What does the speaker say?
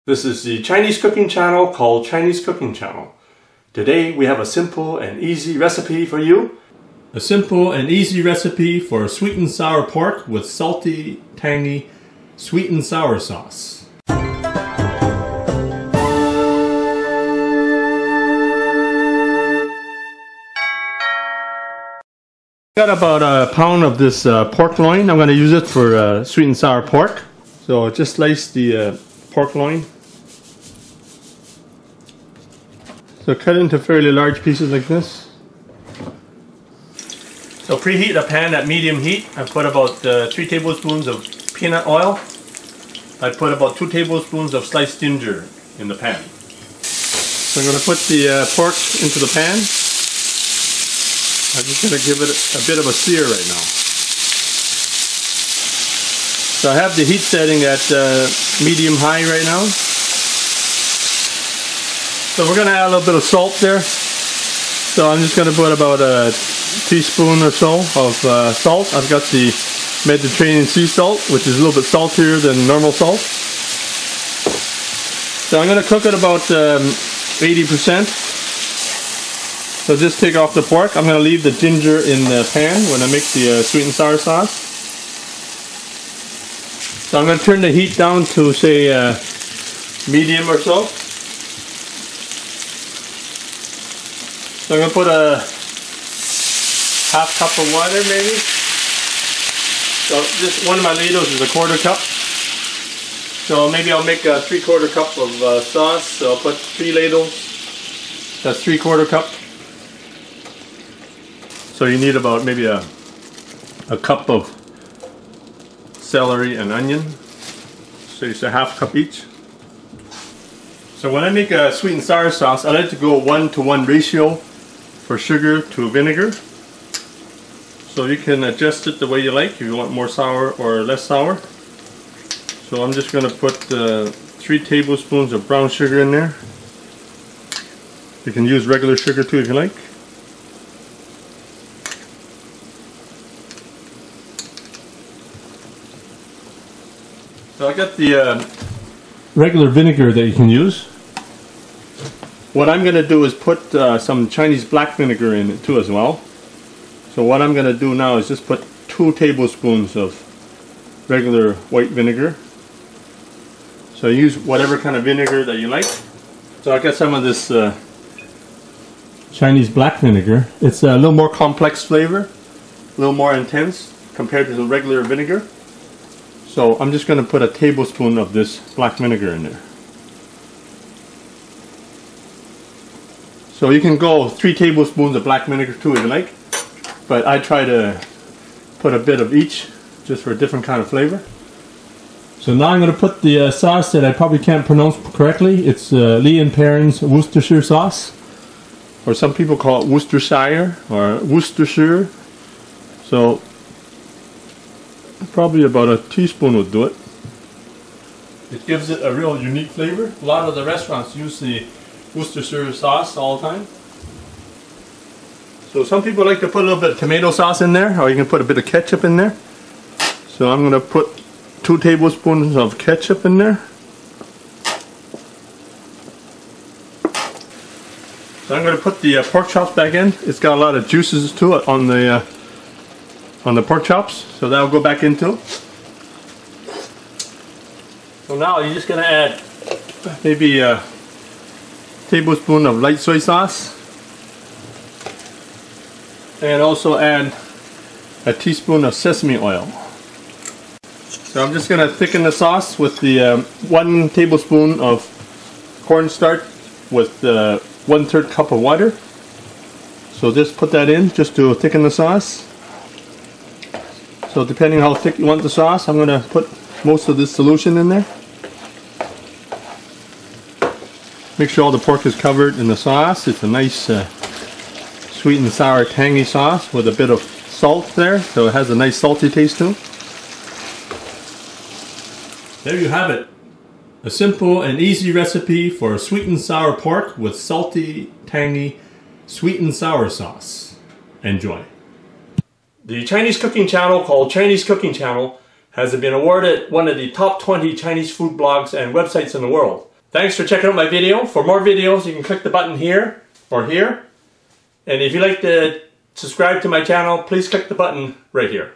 This is the Chinese cooking channel called Chinese Cooking Channel. Today we have a simple and easy recipe for you. A simple and easy recipe for sweet and sour pork with salty, tangy, sweet and sour sauce. Got about a pound of this pork loin. I'm going to use it for sweet and sour pork. So just slice the pork loin. So cut into fairly large pieces like this. So preheat a pan at medium heat. I put about 3 tablespoons of peanut oil. I put about 2 tablespoons of sliced ginger in the pan. So I'm going to put the pork into the pan. I'm just going to give it a bit of a sear right now. So I have the heat setting at medium-high right now. So we're going to add a little bit of salt there. So I'm just going to put about a teaspoon or so of salt. I've got the Mediterranean sea salt, which is a little bit saltier than normal salt. So I'm going to cook it about 80%. So just take off the pork. I'm going to leave the ginger in the pan when I make the sweet and sour sauce. So I'm going to turn the heat down to say medium or so. So I'm going to put a half cup of water maybe. So just one of my ladles is a 1/4 cup. So maybe I'll make a 3/4 cup of sauce. So I'll put 3 ladles. That's 3/4 cup. So you need about maybe a cup of celery and onion. So it's a half cup each. So when I make a sweet and sour sauce, I like to go 1:1 ratio for sugar to vinegar. So you can adjust it the way you like, if you want more sour or less sour. So I'm just going to put 3 tablespoons of brown sugar in there. You can use regular sugar too if you like. So I got the regular vinegar that you can use. What I'm going to do is put some Chinese black vinegar in it too as well. So what I'm going to do now is just put 2 tablespoons of regular white vinegar. So use whatever kind of vinegar that you like. So I got some of this Chinese black vinegar. It's a little more complex flavor, a little more intense compared to the regular vinegar. So I'm just going to put a tablespoon of this black vinegar in there. So you can go 3 tablespoons of black vinegar too if you like, but I try to put a bit of each just for a different kind of flavor. So now I'm going to put the sauce that I probably can't pronounce correctly. It's Lee & Perrins Worcestershire sauce, or some people call it Worcestershire or Worcestershire. So probably about a teaspoon would do it. It gives it a real unique flavor. A lot of the restaurants use the Worcestershire sauce all the time. So some people like to put a little bit of tomato sauce in there, or you can put a bit of ketchup in there. So I'm going to put 2 tablespoons of ketchup in there. So I'm going to put the pork chops back in. It's got a lot of juices to it on the pork chops, so that'll go back into. So now you're just going to add maybe a tablespoon of light soy sauce, and also add a teaspoon of sesame oil. So I'm just going to thicken the sauce with the 1 tablespoon of cornstarch with 1/3 cup of water. So just put that in just to thicken the sauce. So depending how thick you want the sauce, I'm going to put most of this solution in there. Make sure all the pork is covered in the sauce. It's a nice sweet and sour tangy sauce with a bit of salt there, so it has a nice salty taste too. There you have it. A simple and easy recipe for sweet and sour pork with salty, tangy, sweet and sour sauce. Enjoy. The Chinese cooking channel called Chinese Cooking Channel has been awarded one of the top 20 Chinese food blogs and websites in the world. Thanks for checking out my video. For more videos, you can click the button here or here. And if you'd like to subscribe to my channel, please click the button right here.